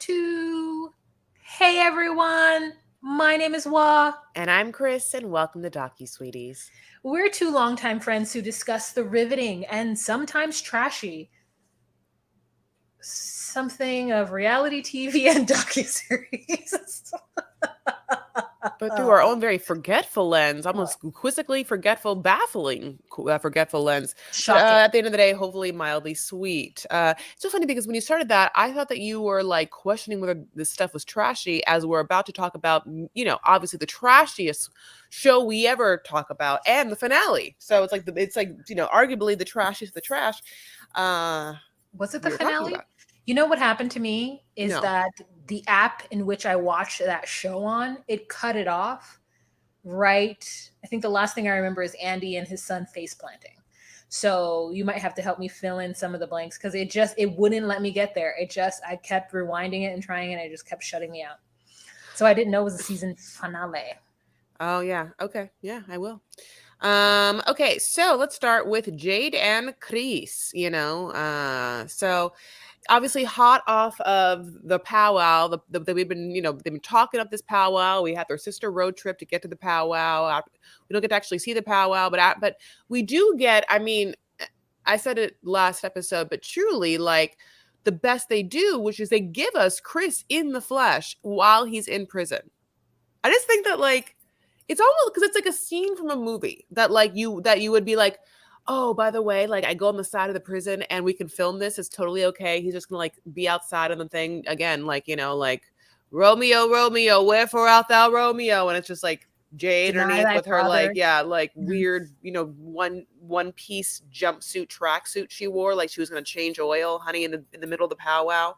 2. Hey everyone, my name is Wa. And I'm Chris, and welcome to Docu Sweeties. We're two longtime friends who discuss the riveting and sometimes trashy something of reality TV and docuseries. But through our own very forgetful lens, almost quizzically forgetful, baffling forgetful lens. But Shocking. at the end of the day, hopefully mildly sweet. It's so funny because when you started that, I thought that you were like questioning whether this stuff was trashy, as we're about to talk about, obviously the trashiest show we ever talk about, and the finale. So it's like arguably the trashiest of the trash. Was it the We were talking finale? about. You know what happened to me is No. that the app in which I watched that show on, it cut it off right. I think the last thing I remember is Andy and his son face planting. So you might have to help me fill in some of the blanks because it wouldn't let me get there. I kept rewinding it and trying it, and it just kept shutting me out. So I didn't know it was a season finale. Oh yeah. Okay. Yeah, I will. Okay, so let's start with Jade and Chris, so obviously hot off of the powwow, we've been, they've been talking up this powwow. We had their sister road trip to get to the powwow. We don't get to actually see the powwow, but we do get, I mean, I said it last episode, but truly like the best they do, which is they give us Chris in the flesh while he's in prison. I just think that like, it's almost because it's like a scene from a movie that you would be like, oh, by the way, like I go on the side of the prison and we can film this. It's totally okay. He's just gonna like be outside on the thing again, like like Romeo, Romeo, wherefore art thou, Romeo? And it's just like Jade Deny underneath thy with her father. weird, one piece jumpsuit tracksuit she wore, like she was gonna change oil, honey, in the middle of the powwow.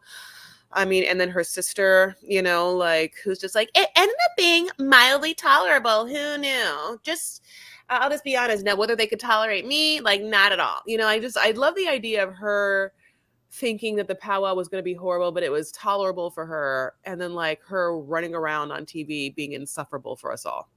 I mean, and then her sister, who's just like, it ended up being mildly tolerable. Who knew? I'll just be honest. Now, whether they could tolerate me, like, not at all. I love the idea of her thinking that the powwow was going to be horrible, but it was tolerable for her. And then, like, her running around on TV being insufferable for us all.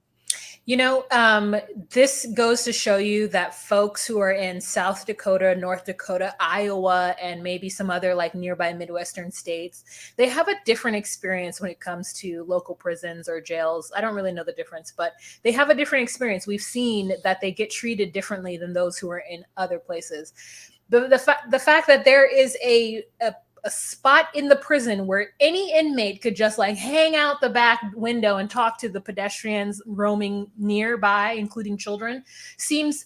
This goes to show you that folks who are in South Dakota, North Dakota, Iowa, and maybe some other like nearby Midwestern states, they have a different experience when it comes to local prisons or jails. I don't really know the difference, but they have a different experience. We've seen that they get treated differently than those who are in other places. The fact that there is a spot in the prison where any inmate could just like hang out the back window and talk to the pedestrians roaming nearby, including children, seems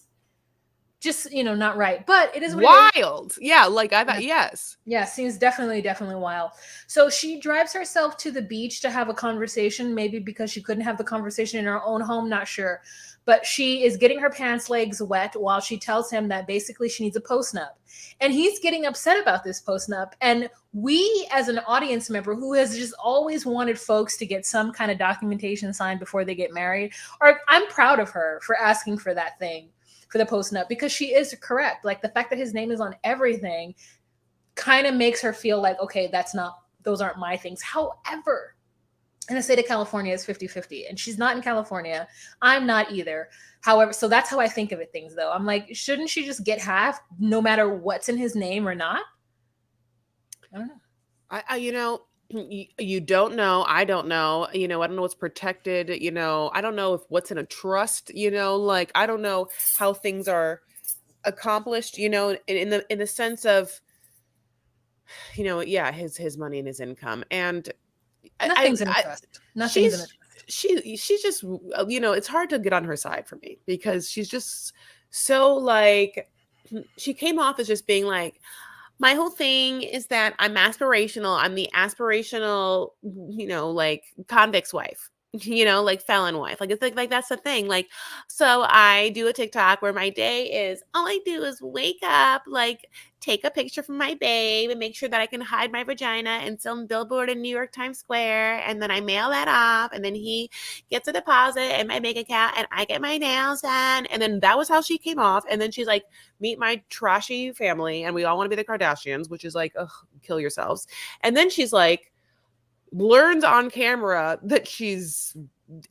just not right. But it is what wild. It is. Yeah, like I thought. Yes. Yeah, seems definitely wild. So she drives herself to the beach to have a conversation, maybe because she couldn't have the conversation in her own home, not sure. But she is getting her pants legs wet while she tells him that basically she needs a post-nup. And he's getting upset about this post-nup. And we, as an audience member who has just always wanted folks to get some kind of documentation signed before they get married, I'm proud of her for asking for that thing, for the post-nup, because she is correct. Like the fact that his name is on everything kind of makes her feel like, okay, those aren't my things. However, in the state of California, it's 50-50, and she's not in California. I'm not either. However, so that's how I think of it, things though. I'm like, shouldn't she just get half no matter what's in his name or not? I don't know. You don't know. I don't know. I don't know what's protected. I don't know if what's in a trust. Like I don't know how things are accomplished. In the sense of, his money and his income, and Nothing's in a trust. Nothing's in a trust. she's just it's hard to get on her side for me because she's just so like she came off as just being like, my whole thing is that I'm aspirational. I'm the aspirational, like convict's wife, like felon wife. Like, it's like that's the thing. Like, so I do a TikTok where my day is all I do is wake up, like take a picture from my babe and make sure that I can hide my vagina and some billboard in New York Times Square. And then I mail that off. And then he gets a deposit in my bank account and I get my nails done. And then that was how she came off. And then she's like, meet my trashy family. And we all want to be the Kardashians, which is like, ugh, kill yourselves. And then she's like, learns on camera that she's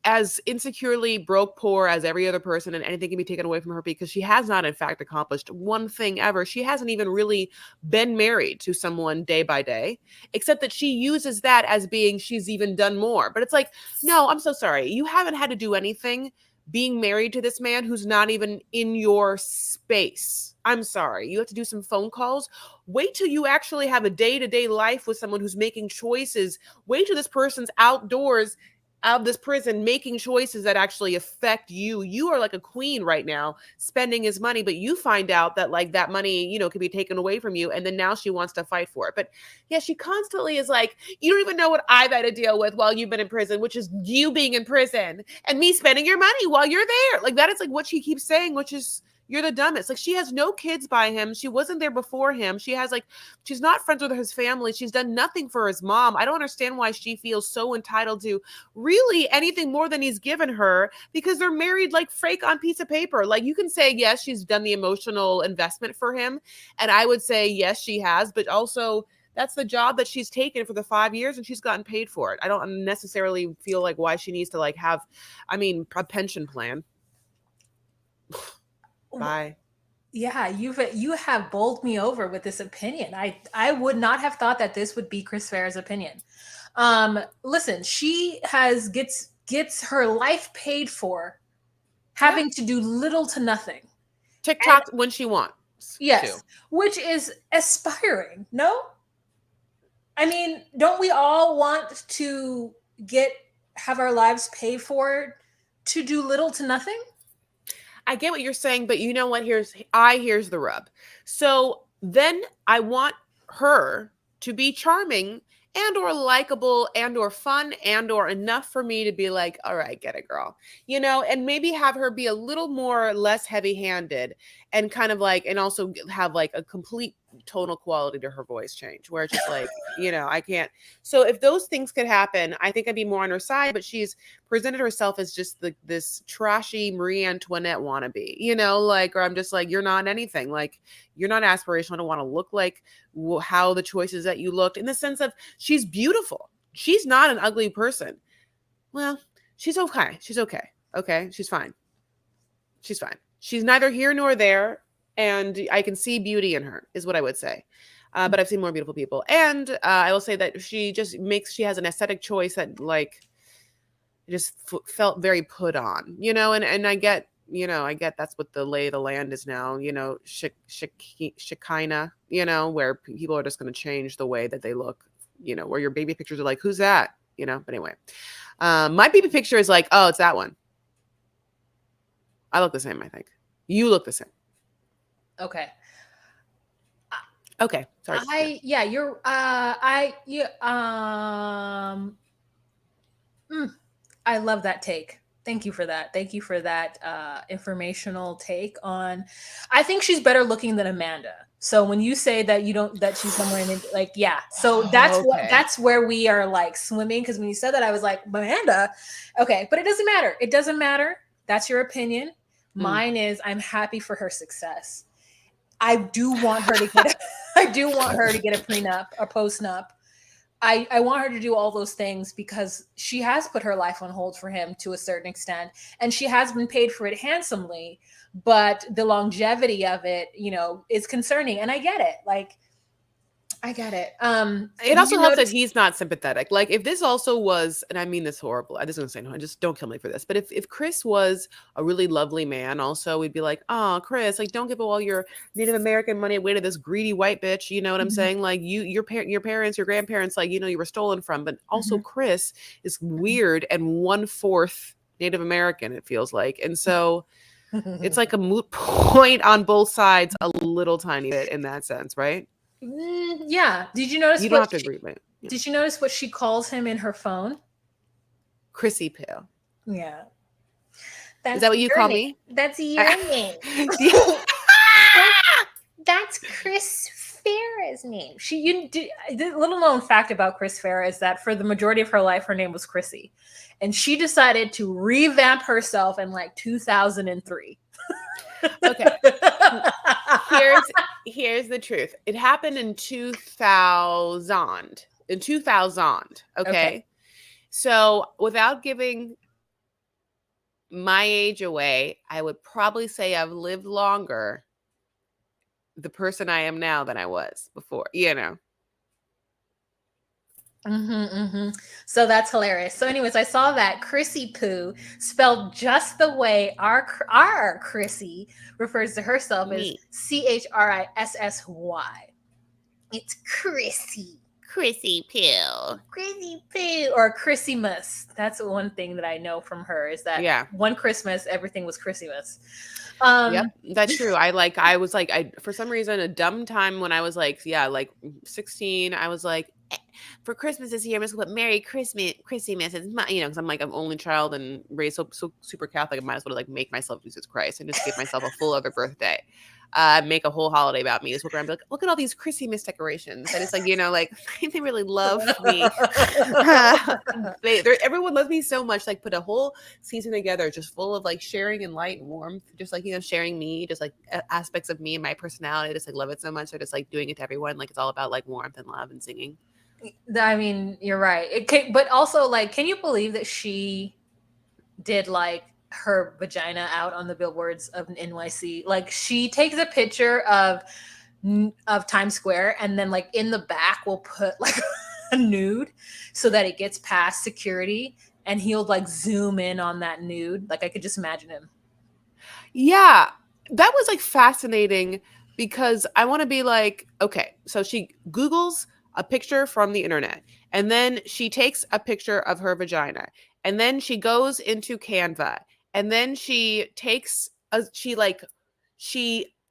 as insecurely broke poor as every other person, and anything can be taken away from her because she has not in fact accomplished one thing ever. She hasn't even really been married to someone day by day, except that she uses that as being she's even done more. But it's like, no, I'm so sorry, you haven't had to do anything being married to this man who's not even in your space. I'm sorry, you have to do some phone calls. Wait till you actually have a day-to-day life with someone who's making choices. Wait till this person's outdoors out of this prison making choices that actually affect you. You are like a queen right now spending his money, but you find out that like that money, can be taken away from you. And then now she wants to fight for it. But yeah, she constantly is like, you don't even know what I've had to deal with while you've been in prison, which is you being in prison and me spending your money while you're there. Like that is like what she keeps saying, which is, you're the dumbest. Like she has no kids by him. She wasn't there before him. She's not friends with his family. She's done nothing for his mom. I don't understand why she feels so entitled to really anything more than he's given her, because they're married like fake on piece of paper. Like you can say, yes, she's done the emotional investment for him. And I would say, yes, she has, but also that's the job that she's taken for the 5 years and she's gotten paid for it. I don't necessarily feel like why she needs to like have, a pension plan. Bye. Yeah, you have bowled me over with this opinion. I would not have thought that this would be Chris Farah's opinion. Listen, she gets her life paid for, having to do little to nothing. TikTok when she wants. Yes, which is aspiring. No, I mean, don't we all want to have our lives paid for to do little to nothing? I get what you're saying, but you know what? Here's the rub. So then I want her to be charming and or likable and or fun and or enough for me to be like, all right, get it, girl. And maybe have her be a little more less heavy-handed and kind of like, and also have like a complete tonal quality to her voice change where it's just like, I can't. So if those things could happen, I think I'd be more on her side, but she's presented herself as just this trashy Marie Antoinette wannabe, or I'm just like, you're not anything. Like, you're not aspirational. I don't want to look like how the choices that you looked, in the sense of she's beautiful. She's not an ugly person. Well, she's okay. She's okay. Okay. She's fine. She's fine. She's neither here nor there. And I can see beauty in her, is what I would say. But I've seen more beautiful people. And I will say that she has an aesthetic choice that like just felt very put on, and I get, I get that's what the lay of the land is now, Shekinah, where people are just going to change the way that they look, where your baby pictures are like, who's that? But anyway, my baby picture is like, oh, it's that one. I look the same, I think. You look the same. Okay. Okay. Sorry. I love that take. Thank you for that. Thank you for that informational take on. I think she's better looking than Amanda. So when you say that that she's somewhere in like, yeah. So that's where we are like swimming. Because when you said that, I was like, Amanda. Okay, but it doesn't matter. It doesn't matter. That's your opinion. Mine is, I'm happy for her success. I do want her to get a prenup, a postnup. I want her to do all those things because she has put her life on hold for him to a certain extent, and she has been paid for it handsomely, but the longevity of it, is concerning. And I get it. Like, I get it. It also helps that he's not sympathetic. Like, if this also was, and I mean this horrible, I just want to say no, just don't kill me for this. But if Chris was a really lovely man, also we'd be like, oh, Chris, like, don't give all your Native American money away to this greedy white bitch. You know what I'm saying? Like, your parents, your grandparents, like, you were stolen from. But also Chris is weird and 1/4 Native American, it feels like, and so it's like a moot point on both sides, a little tiny bit in that sense, right? Yeah. Did you notice? You don't have to agree with it. Yeah. Did you notice what she calls him in her phone? Chrissy Pale. Yeah. Is that what you call me? That's your name. That's Chris Farah's name. The little known fact about Chris Farah is that for the majority of her life, her name was Chrissy, and she decided to revamp herself in like 2003. Okay. Here's the truth. It happened in 2000. Okay. So without giving my age away, I would probably say I've lived longer the person I am now than I was before, you know. So that's hilarious. So, anyways, I saw that Chrissy Poo, spelled just the way our Chrissy refers to herself, as Me. Chrissy. It's Chrissy. Chrissy Pill. Chrissy Poo, or Christmas. That's one thing that I know from her, is that Yeah. one Christmas everything was Christmas. Yep, that's true. I was like, I for some reason a dumb time when I was like, yeah, like 16, I was like, for Christmas this year, I'm just gonna put Merry Christmas. It's my, you know, because I'm like, I'm only child and raised so super Catholic. I might as well like make myself Jesus Christ and just give myself a full other birthday. Make a whole holiday about me. Just walk around and be like, look at all these Christmas decorations. And it's like, you know, like they really love me. Everyone loves me so much. Like put a whole season together just full of like sharing and light and warmth, just like, you know, sharing me, just like aspects of me and my personality. I just like love it so much. So just like doing it to everyone. Like it's all about like warmth and love and singing. I mean, you're right. But also, like, can you believe that she did like her vagina out on the billboards of NYC? Like, she takes a picture of Times Square, and then like in the back will put like a nude so that it gets past security, and he'll like zoom in on that nude. Like, I could just imagine him. Yeah, that was like fascinating because I want to be like, okay, so she Googles a picture from the internet and then she takes a picture of her vagina and then she goes into Canva and then she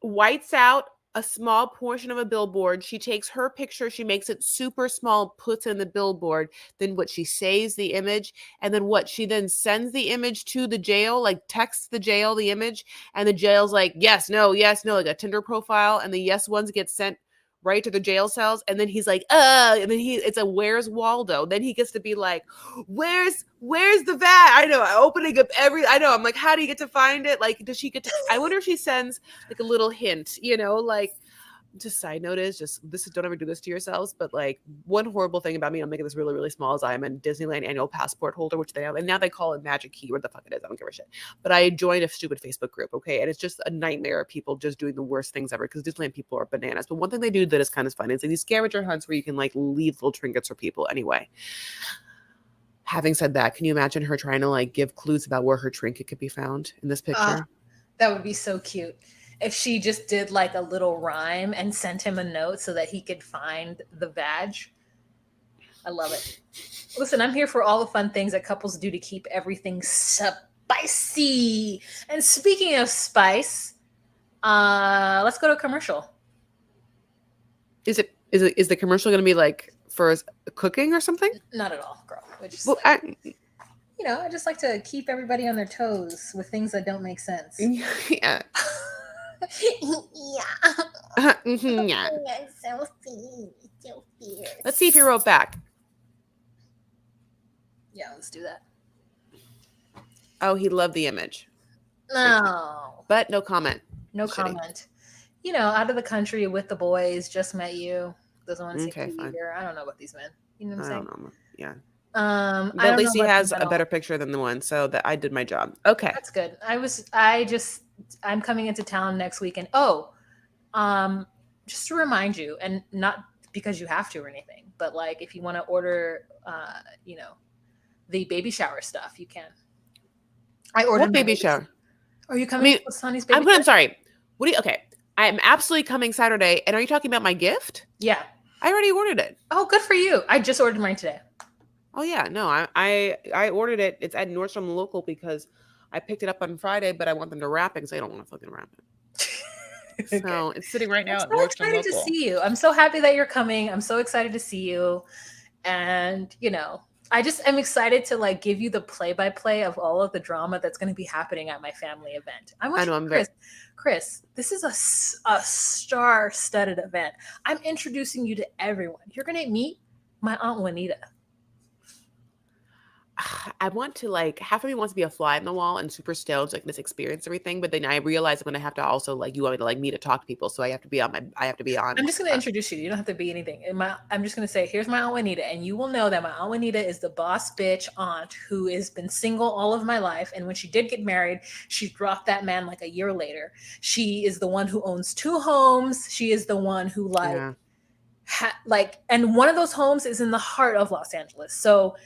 whites out a small portion of a billboard. She takes her picture, she makes it super small, puts it in the billboard, then what she saves the image, and then what she then sends the image to the jail, like texts the jail the image, and the jail's like, yes, no, like a Tinder profile, and the yes ones get sent right to the jail cells, and then he's like, and then it's a where's Waldo? Then he gets to be like, where's the vat? I know, opening up I'm like, how do you get to find it? Like, does she get to? I wonder if she sends like a little hint, you know, like. Just side note is just this is don't ever do this to yourselves, but like one horrible thing about me, I'm making this really, really small, is I'm a Disneyland annual passport holder, which they have, and now they call it Magic Key, what the fuck it is, I don't give a shit. But I joined a stupid Facebook group, okay, and it's just a nightmare of people just doing the worst things ever because Disneyland people are bananas. But one thing they do that is kind of fun is like these scavenger hunts where you can like leave little trinkets for people. Anyway, having said that, can you imagine her trying to like give clues about where her trinket could be found in this picture? That would be so cute if she just did like a little rhyme and sent him a note so that he could find the vag. I love it. Listen, I'm here for all the fun things that couples do to keep everything spicy. And speaking of spice, let's go to a commercial. Is the commercial going to be like for cooking or something? Not at all, girl. We're just Well, I just like to keep everybody on their toes with things that don't make sense. Yeah. Yeah. So fierce. Let's see if you wrote back. Yeah, let's do that. Oh, he loved the image. No. But no comment. No comment. You know, out of the country with the boys, just met you. Doesn't want to see me either. I don't know about these men. You know what I'm saying? I don't know. Yeah. But at least he has a better picture than the one, so that I did my job. Okay. That's good. I'm coming into town next week, and just to remind you, and not because you have to or anything, but like if you want to order the baby shower stuff, you can. I ordered what baby shower. Are you coming with Sonny's baby shower? I'm sorry. What do you okay. I'm absolutely coming Saturday. And are you talking about my gift? Yeah. I already ordered it. Oh, good for you. I just ordered mine today. Oh yeah, no, I ordered it. It's at Nordstrom Local because I picked it up on Friday, but I want them to wrap it because I don't want to fucking wrap it. Okay. So it's sitting right now at Nordstrom Local. I'm so excited to see you. I'm so happy that you're coming. I'm so excited to see you. And, I just am excited to like give you the play-by-play of all of the drama that's going to be happening at my family event. Chris, this is a star-studded event. I'm introducing you to everyone. You're going to meet my Aunt Juanita. I want to like half of me wants to be a fly in the wall and super stoked, like this experience everything, but then I realize I'm gonna have to also like you want me to like me to talk to people, so I have to be on I have to be on. I'm just going to introduce you. You don't have to be anything. I'm just going to say, here's my Aunt Juanita, and you will know that my Aunt Juanita is the boss bitch aunt who has been single all of my life. And when she did get married, she dropped that man like a year later. She is the one who owns 2 homes. She is the one who Yeah. and one of those homes is in the heart of Los Angeles. So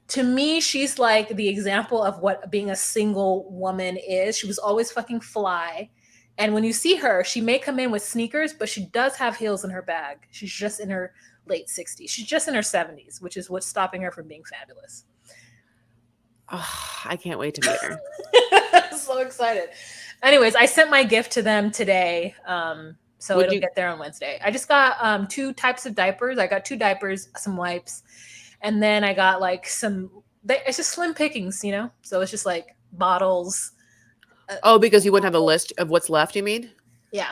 to me, she's like the example of what being a single woman is. She was always fucking fly. And when you see her, she may come in with sneakers, but she does have heels in her bag. She's just in her late 60s. She's just in her 70s, which is what's stopping her from being fabulous. Oh, I can't wait to meet her. So excited. Anyways, I sent my gift to them today. So it'll get there on Wednesday. I just got 2 types of diapers. I got 2 diapers, some wipes, and then I got like it's just slim pickings, you know? So it's just like bottles. Oh, because you wouldn't have the list of what's left, you mean? Yeah,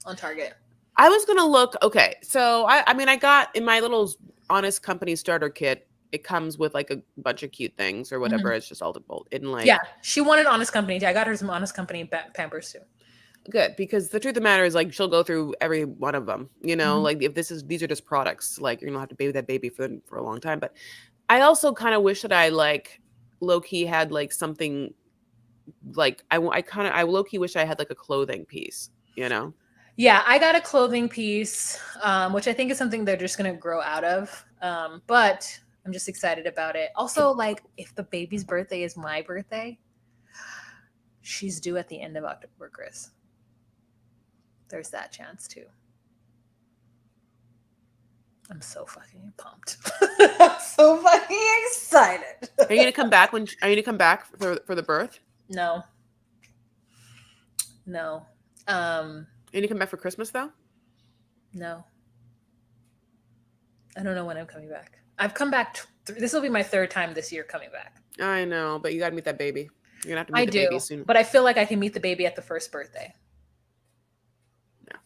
on Target. I was gonna look. Okay, so I mean, I got in my little Honest Company starter kit. It comes with like a bunch of cute things or whatever. It's just all the bolt in like. Yeah, she wanted Honest Company. I got her some Honest Company Pampers too. Good, because the truth of the matter is like she'll go through every one of them. You know, like if these are just products, like you're gonna have to baby that baby for a long time. But I also kind of wish that I like low key had like something like I low key wish I had like a clothing piece. You know. Yeah, I got a clothing piece, which I think is something they're just going to grow out of. But I'm just excited about it. Also, like, if the baby's birthday is my birthday, she's due at the end of October, Chris. There's that chance, too. I'm so fucking pumped. I'm so fucking excited. Are you gonna come back are you gonna come back for the birth? No. No. And you come back for Christmas though? No. I don't know when I'm coming back. I've come back. This will be my 3rd time this year coming back. I know, but you gotta meet that baby. You're gonna have to meet the baby soon. But I feel like I can meet the baby at the first birthday. No.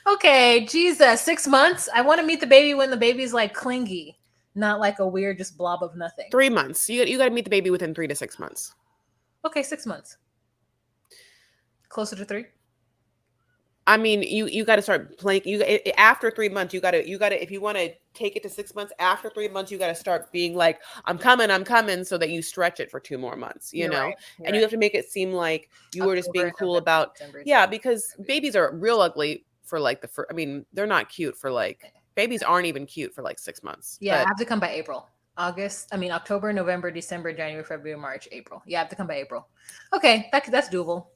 Okay, Jesus, 6 months. I want to meet the baby when the baby's like clingy, not like a weird just blob of nothing. 3 months. You got to meet the baby within 3 to 6 months. Okay, 6 months. Closer to 3. I mean, you got to start playing. After 3 months, you got to if you want to take it to 6 months. After 3 months, you got to start being like, I'm coming, so that you stretch it for 2 more months. You know, and you have to make it seem like you were just being cool about. Yeah, because babies are real ugly for like the first. I mean, they're not cute for like babies aren't even cute for like 6 months. Yeah, I have to come by April. October, November, December, January, February, March, April. Yeah, I have to come by April. Okay, that's doable.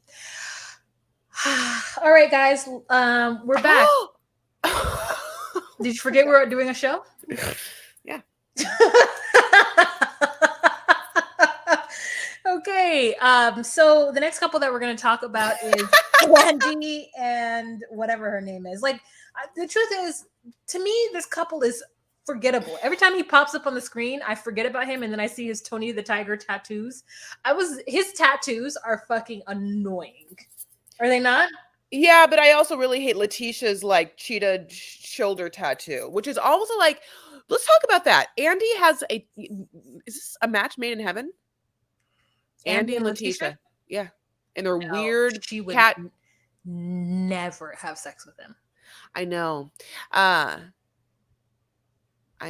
All right, guys. We're back. Did you forget we're doing a show? Yeah. Okay. So the next couple that we're going to talk about is Wendy and whatever her name is. Like, the truth is, to me, this couple is forgettable. Every time he pops up on the screen, I forget about him, and then I see his Tony the Tiger tattoos. His tattoos are fucking annoying. Are they not? Yeah, but I also really hate Letitia's like cheetah shoulder tattoo, which is also like, let's talk about that. Andy has is this a match made in heaven? Andy and Letitia. Yeah. And they're weird. She would never have sex with him. I know. I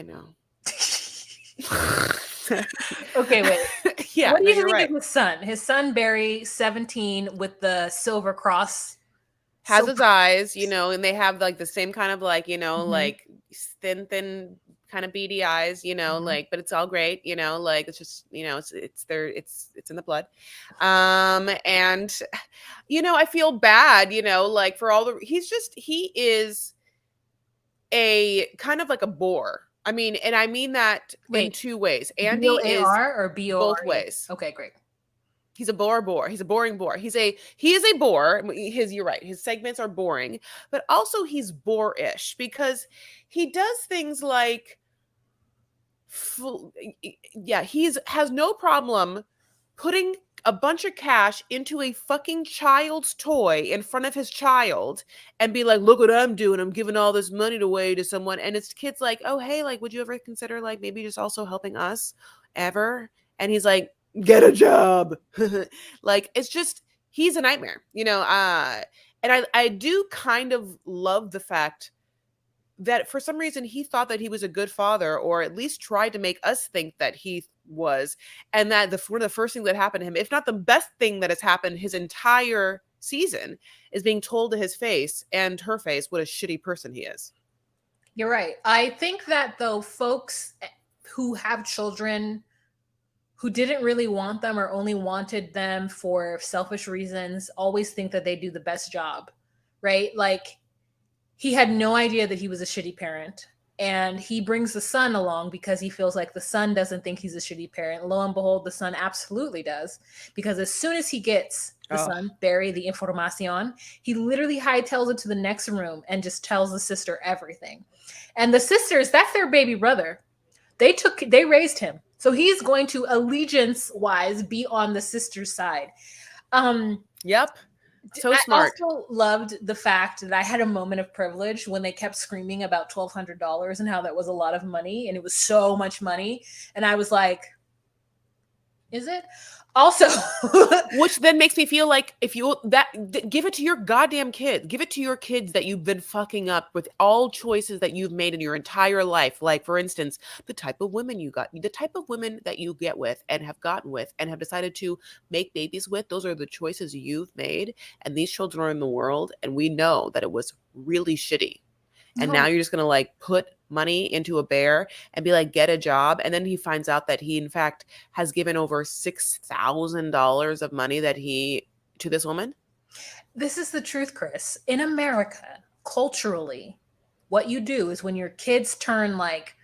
know. Okay, wait. Yeah. What do you think of his son? His son Barry, 17, with the silver cross. Has his eyes, you know, and they have like the same kind of like, you know, like thin kind of beady eyes, you know, like, but it's all great, you know, like it's just, you know, it's in the blood. And you know, I feel bad, you know, like for all he is a kind of like a bore. I mean, and I mean that in 2 ways. Andy is or B-O-R? Both ways. Okay, great. He's a bore. He's a boring bore. He is a bore. You're right. His segments are boring, but also he's bore-ish because he does things like, he has no problem putting a bunch of cash into a fucking child's toy in front of his child and be like, look what I'm doing. I'm giving all this money away to someone. And his kid's like, oh, hey, like, would you ever consider like maybe just also helping us ever? And he's like, get a job. Like, it's just, he's a nightmare, and I do kind of love the fact that for some reason he thought that he was a good father, or at least tried to make us think that he was, and that one of the first things that happened to him, if not the best thing that has happened his entire season, is being told to his face and her face what a shitty person he is. You're right. I think that though, folks who have children who didn't really want them or only wanted them for selfish reasons always think that they do the best job, right? Like, he had no idea that he was a shitty parent. And he brings the son along because he feels like the son doesn't think he's a shitty parent. Lo and behold, the son absolutely does. Because as soon as he gets the son, Barry, the informacion, he literally hightails it to the next room and just tells the sister everything. And the sisters, that's their baby brother. They raised him. So he's going to allegiance-wise be on the sister's side. Yep. So smart. I also loved the fact that I had a moment of privilege when they kept screaming about $1,200 and how that was a lot of money, and it was so much money. And I was like, is it? Also, which then makes me feel like if you give it to your goddamn kid, give it to your kids that you've been fucking up with all choices that you've made in your entire life. Like, for instance, the type of women that you get with and have gotten with and have decided to make babies with, those are the choices you've made. And these children are in the world, and we know that it was really shitty. And now you're just going to like put money into a bear and be like, get a job. And then he finds out that he, in fact, has given over $6,000 of money to this woman. This is the truth, Chris. In America, culturally, what you do is when your kids turn like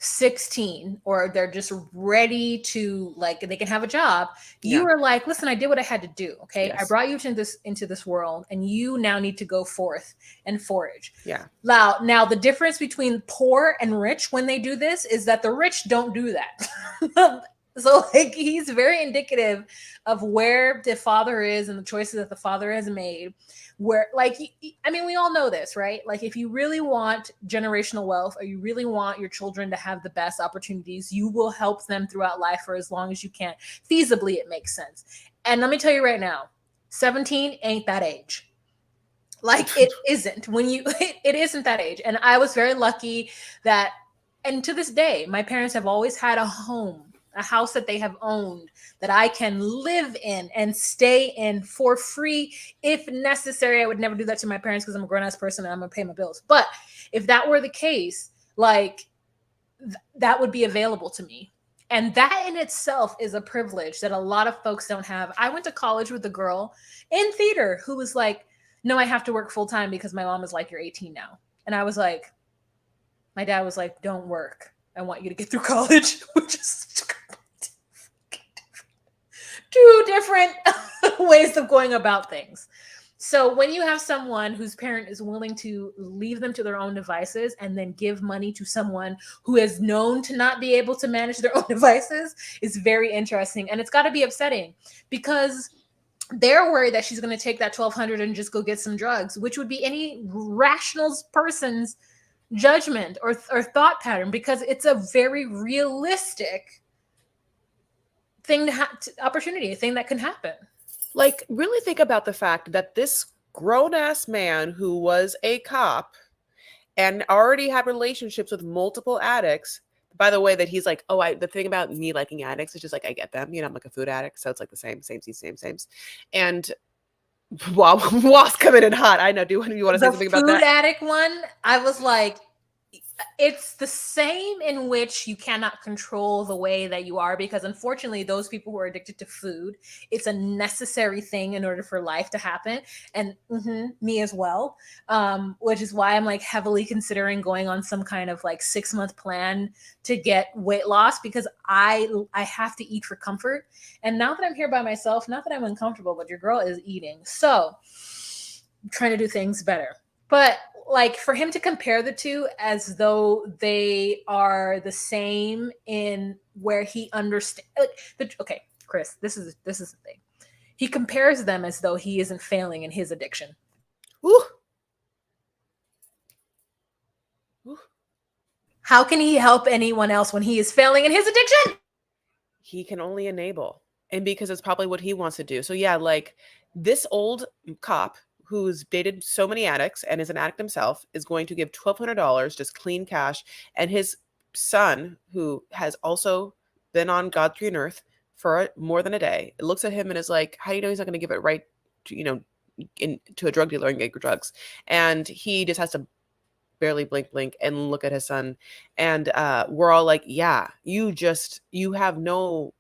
16 or they're just ready to, like, they can have a job, you are like, listen, I did what I had to do. Okay. Yes. I brought you into this world, and you now need to go forth and forage. Yeah. Now the difference between poor and rich when they do this is that the rich don't do that. So like, he's very indicative of where the father is and the choices that the father has made. Where, like, I mean, we all know this, right? Like, if you really want generational wealth, or you really want your children to have the best opportunities, you will help them throughout life for as long as you can. Feasibly, it makes sense. And let me tell you right now, 17 ain't that age. Like, it isn't. It isn't that age. And I was very lucky that, and to this day, my parents have always had a home, a house that they have owned, that I can live in and stay in for free if necessary. I would never do that to my parents because I'm a grown-ass person and I'm gonna pay my bills. But if that were the case, like, that would be available to me. And that in itself is a privilege that a lot of folks don't have. I went to college with a girl in theater who was like, no, I have to work full time because my mom is like, you're 18 now. And I was like, my dad was like, don't work. I want you to get through college, which is two different ways of going about things. So when you have someone whose parent is willing to leave them to their own devices and then give money to someone who is known to not be able to manage their own devices, is very interesting. And it's got to be upsetting because they're worried that she's going to take that $1,200 and just go get some drugs, which would be any rational person's judgment or thought pattern, because it's a very realistic thing opportunity, a thing that can happen. Like, really think about the fact that this grown-ass man who was a cop and already had relationships with multiple addicts, by the way, that he's like, the thing about me liking addicts is just like, I get them, I'm like a food addict, so it's like the same. And Wa's coming in hot. I know. Do you want to say something about that? The food addict one, I was like, it's the same in which you cannot control the way that you are, because unfortunately those people who are addicted to food, it's a necessary thing in order for life to happen. And me as well, which is why I'm like heavily considering going on some kind of like 6-month plan to get weight loss, because I have to eat for comfort. And now that I'm here by myself, not that I'm uncomfortable, but your girl is eating, so I'm trying to do things better. But like, for him to compare the two as though they are the same in where he understands, okay, Chris, this is the thing. He compares them as though he isn't failing in his addiction. Ooh. Ooh. How can he help anyone else when he is failing in his addiction? He can only enable. And because it's probably what he wants to do. So yeah, like this old cop who's dated so many addicts and is an addict himself is going to give $1,200 just clean cash, and his son, who has also been on God's green earth for more than a day, looks at him and is like, how do you know he's not going to give it right to, to a drug dealer and get drugs? And he just has to barely blink and look at his son, and we're all like, yeah, you have no,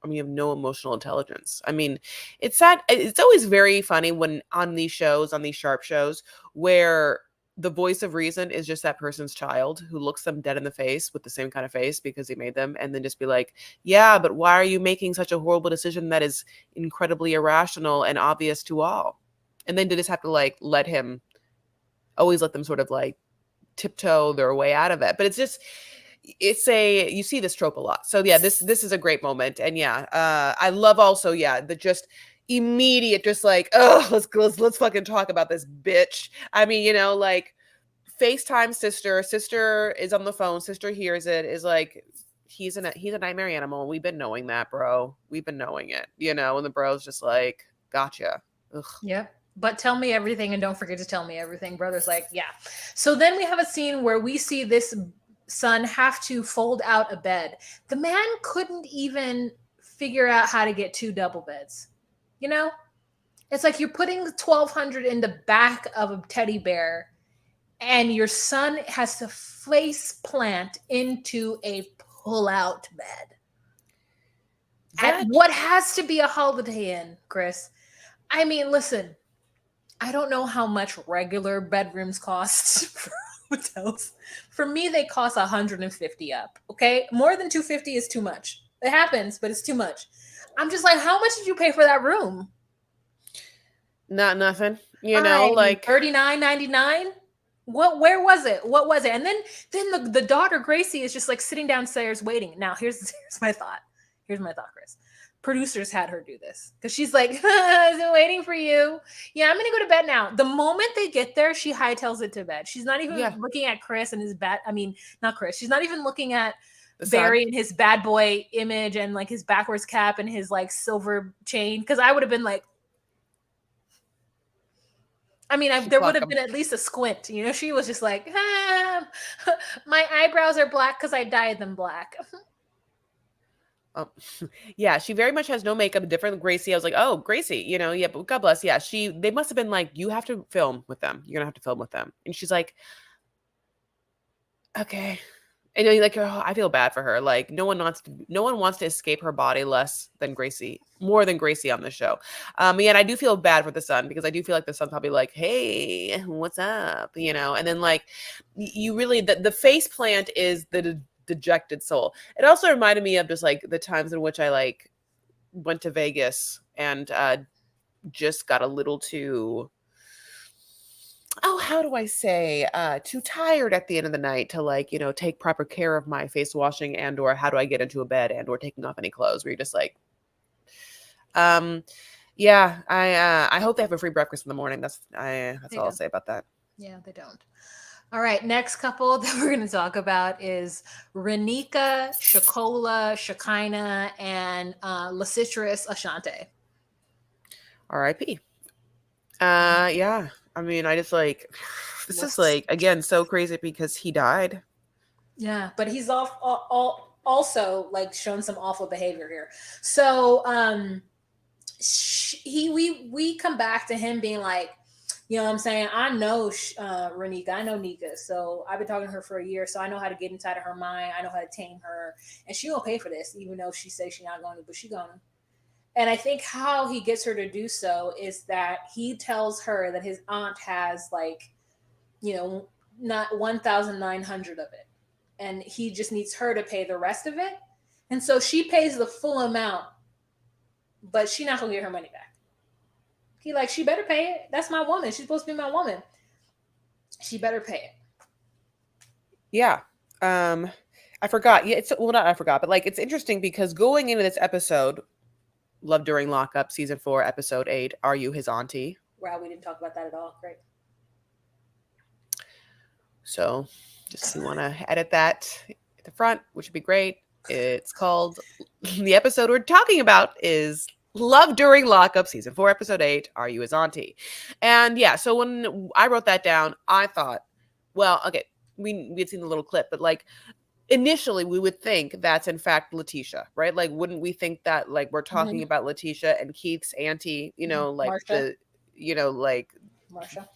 I mean, you have no emotional intelligence. I mean, it's sad. It's always very funny when on these shows, on these sharp shows, where the voice of reason is just that person's child who looks them dead in the face with the same kind of face because he made them, and then just be like, yeah, but why are you making such a horrible decision that is incredibly irrational and obvious to all? And then they just have to like always let them sort of like tiptoe their way out of it. But you see this trope a lot. So yeah, this is a great moment. And yeah, I love also, yeah, the just immediate, just like, oh, let's fucking talk about this bitch. I mean, like FaceTime sister is on the phone, sister hears it, is like, he's a nightmare animal. We've been knowing that, bro. We've been knowing it, and the bro's just like, gotcha. Ugh. Yep. But tell me everything and don't forget to tell me everything. Brother's like, yeah. So then we have a scene where we see this son have to fold out a bed. The man couldn't even figure out how to get 2 double beds. It's like you're putting 1,200 in the back of a teddy bear, and your son has to face plant into a pull-out bed. At what has to be a Holiday Inn, Chris. I mean, listen, I don't know how much regular bedrooms cost for hotels. For me, they cost 150 up. Okay, more than 250 is too much. It happens, but it's too much. I'm just like, how much did you pay for that room? Not nothing. Like $39.99. Where was it? What was it? And then the daughter Gracie is just like sitting downstairs waiting. Now here's my thought. Here's my thought, Chris. Producers had her do this because she's like, I've been waiting for you. Yeah, I'm gonna go to bed now. The moment they get there, she hightails it to bed. She's not even looking at Chris and his not Chris. She's not even looking at Barry and his bad boy image and like his backwards cap and his like silver chain. Because I would have been like, there would have been at least a squint. She was just like, my eyebrows are black because I dyed them black. Yeah, she very much has no makeup, different than Gracie. I was like, oh, Gracie, yeah, but God bless. Yeah, they must have been like, you have to film with them. You're gonna have to film with them. And she's like, okay. And you're like, oh, I feel bad for her. Like no one wants to escape her body more than Gracie on the show. And I do feel bad for the son because I do feel like the son's probably like, hey, what's up? And then like you really the face plant is the dejected soul. It also reminded me of just like the times in which I like went to Vegas and just got a little too, how do I say, too tired at the end of the night to like, take proper care of my face washing or how do I get into a bed or taking off any clothes, where you're just like, yeah, I hope they have a free breakfast in the morning. That's all I'll say about that. Yeah, they don't. All right, next couple that we're going to talk about is Renika, Shakola, Shekinah, and Lasitrus Ashante. R.I.P. Yeah. I mean, I just like, this is like, again, so crazy because he died. Yeah, but he's also like shown some awful behavior here. So we come back to him being like, you know what I'm saying? I know Renika. I know Nika. So I've been talking to her for a year. So I know how to get inside of her mind. I know how to tame her. And she will pay for this, even though she says she's not going to, but she's going to. And I think how he gets her to do so is that he tells her that his aunt has like, not 1,900 of it. And he just needs her to pay the rest of it. And so she pays the full amount, but she's not going to get her money back. He like, she better pay it. That's my woman. She's supposed to be my woman. She better pay it. Yeah. I forgot. Yeah, not I forgot, but like it's interesting because going into this episode, Love During Lockup, season 4, episode 8. Are you his auntie? Wow, we didn't talk about that at all. Great. So, just if you want to edit that at the front, which would be great. It's called, the episode we're talking about is Love During Lockup, season 4, episode 8. Are you his auntie? And yeah, so when I wrote that down, I thought, well, okay, we had seen the little clip, but like initially we would think that's in fact Letitia, right? Like, wouldn't we think that like we're talking about Letitia and Keith's auntie, like Marsha. like Marsha.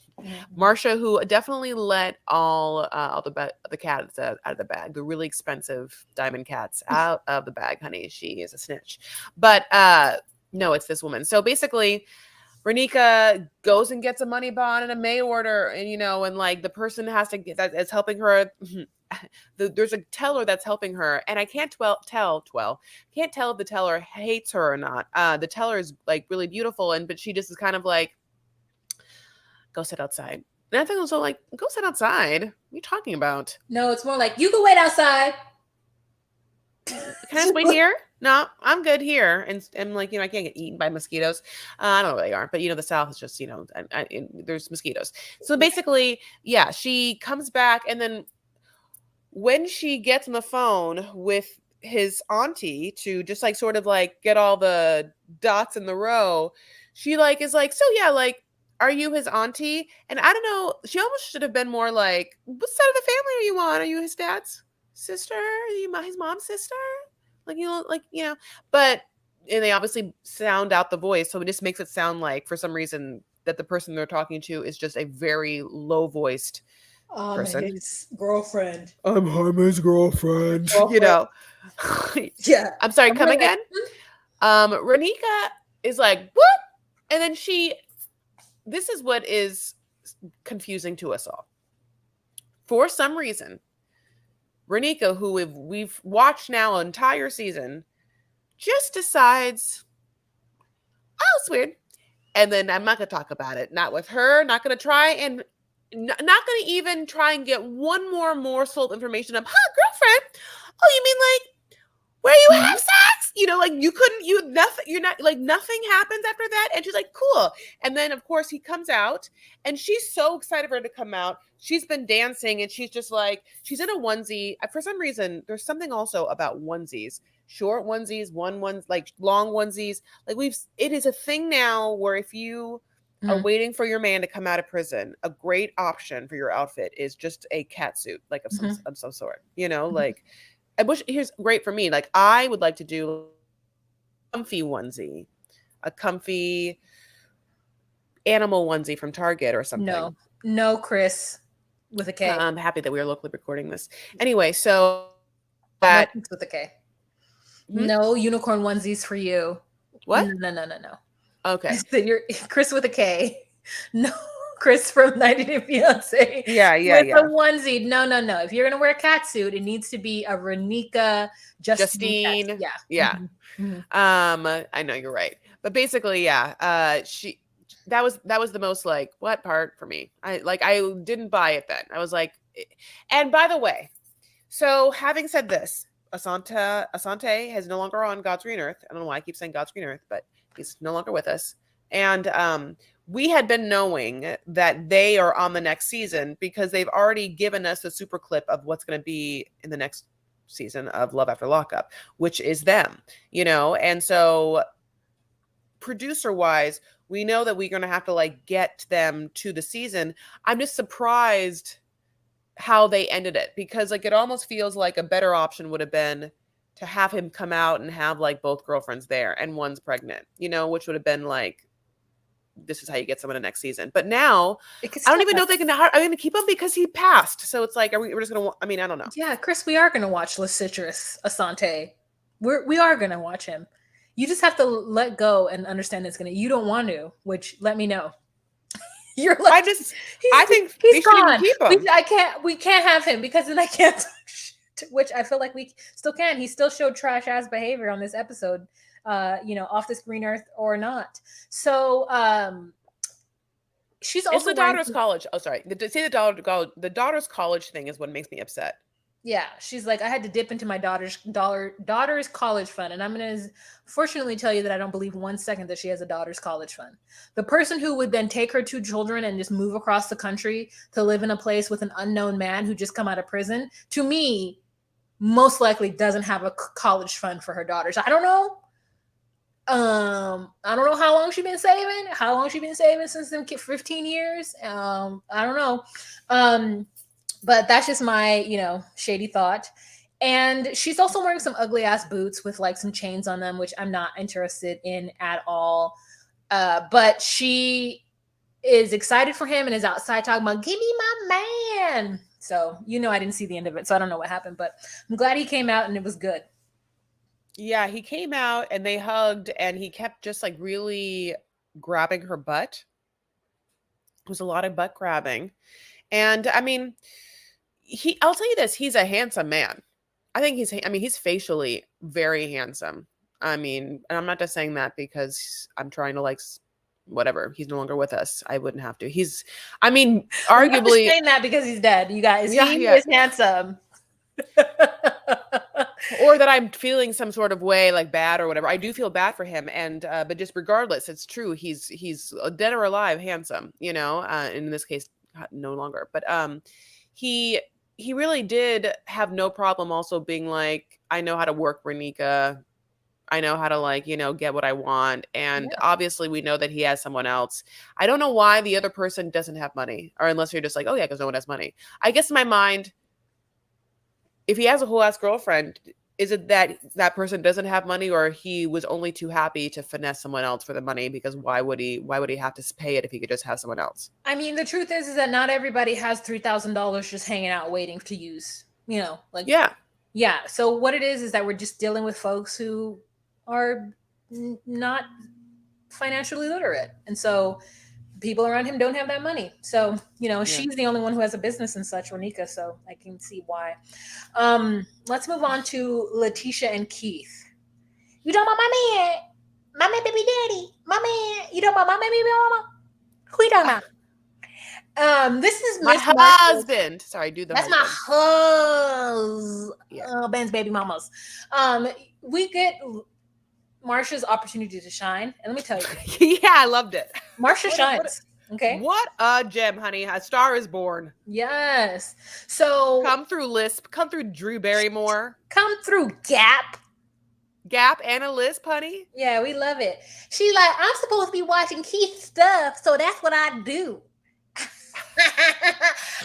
Marsha, who definitely let all the cats out of the bag, the really expensive diamond cats out of the bag, honey. She is a snitch. But no, it's this woman. So basically, Renika goes and gets a money bond and a May order, and and like the person has to get that is helping her. There's a teller that's helping her, and I can't tell if the teller hates her or not. The teller is like really beautiful, but she just is kind of like, go sit outside. And I think also like, go sit outside. What are you talking about? No, it's more like, you can wait outside. Can I just wait here? No, I'm good here. And like, I can't get eaten by mosquitoes. I don't know where they are, but the South is just, there's mosquitoes. So basically, yeah, she comes back, and then when she gets on the phone with his auntie to just like sort of like get all the dots in the row, she like is like, so yeah, like, are you his auntie? And I don't know, she almost should have been more like, what side of the family are you on? Are you his dad's sister? Are you his mom's sister? Like, but, and they obviously sound out the voice, so it just makes it sound like, for some reason, that the person they're talking to is just a very low voiced person. His girlfriend. I'm Jaime's girlfriend. Yeah. I'm sorry, come again? Renika is like, what? And then this is what is confusing to us all. For some reason, Renika, who we've watched now an entire season, just decides, oh, it's weird. And then I'm not going to talk about it. Not with her. Not going to try and not going to even try and get one more morsel of information of, girlfriend? Oh, you mean like where you have sex? Like you're not like, nothing happens after that. And she's like, cool. And then of course he comes out, and she's so excited for her to come out. She's been dancing, and she's just like, she's in a onesie. For some reason, there's something also about onesies, short onesies, like long onesies. Like it is a thing now where if you are waiting for your man to come out of prison, a great option for your outfit is just a cat suit, like of some sort, like, which here's great for me. Like, I would like to do a comfy onesie, a comfy animal onesie from Target or something. No, Chris, with a K. I'm happy that we are locally recording this. Anyway, so that with a K. No unicorn onesies for you. What? No. Okay. So you're Chris with a K. No, Chris from 90 Day Fiance. Yeah. With a onesie. No. If you're gonna wear a cat suit, it needs to be a Renika Justine. Yeah. I know you're right, but basically, yeah. That was the most like, what part for me? I didn't buy it then. I was like, and by the way, so having said this, Asante is no longer on God's Green Earth. I don't know why I keep saying God's Green Earth, but he's no longer with us. And we had been knowing that they are on the next season because they've already given us a super clip of what's going to be in the next season of Love After Lockup, which is them, and so producer wise, we know that we're going to have to like get them to the season. I'm just surprised how they ended it, because like it almost feels like a better option would have been to have him come out and have like both girlfriends there and one's pregnant, which would have been like, this is how you get someone in the next season. But now I don't even know if are going to keep him because he passed. So it's like, we're just going to, I don't know. Yeah, Chris, we are going to watch La Citrus Asante. We are going to watch him. You just have to let go and understand it's you don't want to, which let me know. You're like, I think he's gone. Keep him. We can't have him because then I can't, which I feel like we still can. He still showed trash ass behavior on this episode, off this green earth or not. So, she's also the daughter's college. Oh, sorry. The daughter's college thing is what makes me upset. Yeah, she's like, I had to dip into my daughter's college fund, and I'm gonna fortunately tell you that I don't believe 1 second that she has a daughter's college fund. The person who would then take her two children and just move across the country to live in a place with an unknown man who just come out of prison, to me, most likely doesn't have a college fund for her daughters. I don't know. I don't know how long she been saving since them 15 years. I don't know. Um, but that's just my, shady thought. And she's also wearing some ugly ass boots with like some chains on them, which I'm not interested in at all. But she is excited for him and is outside talking about, give me my man. So, I didn't see the end of it. So I don't know what happened, but I'm glad he came out and it was good. Yeah, he came out and they hugged and he kept just like really grabbing her butt. It was a lot of butt grabbing. And I mean, I'll tell you this, he's a handsome man. He's facially very handsome. I mean, and I'm not just saying that because I'm trying to like whatever. He's no longer with us. I wouldn't have to. I'm not just Arguably, saying that because he's dead, you guys. yeah, He yeah. is handsome. Or that I'm feeling some sort of way like bad or whatever. I do feel bad for him, and but just regardless, it's true. He's dead or alive, handsome. In this case, no longer. But he he really did have no problem also being like, I know how to work Renika. I know how to like, get what I want. And Yeah. obviously we know that he has someone else. I don't know why the other person doesn't have money, or unless you're just like, oh yeah, because no one has money. I guess in my mind, if he has a whole ass girlfriend, is it that that person doesn't have money, or he was only too happy to finesse someone else for the money? Because why would he have to pay it if he could just have someone else? I mean, the truth is that not everybody has $3,000 just hanging out waiting to use. Like, Yeah. yeah. So what it is that we're just dealing with folks who are not financially literate, and so people around him don't have that money. So Yeah. she's the only one who has a business and such, Ronika. So I can see why. Let's move on to Letitia and Keith. You talking about my man, baby daddy, my man. You talking about my baby mama? Who you talking about? This is My Miss Marshall. husband. Sorry, do the That's my husband. husband. Yeah. Ben's baby mamas. We get Marsha's opportunity to shine, and let me tell you, Yeah, I loved it. Marsha What shines. Okay. what a gem, honey. A star is born. Yes. So Come through Lisp. Come through Drew Barrymore. come through Gap. Gap and a Lisp, honey. Yeah, we love it. She's like, I'm supposed to be watching Keith's stuff, so that's what I do.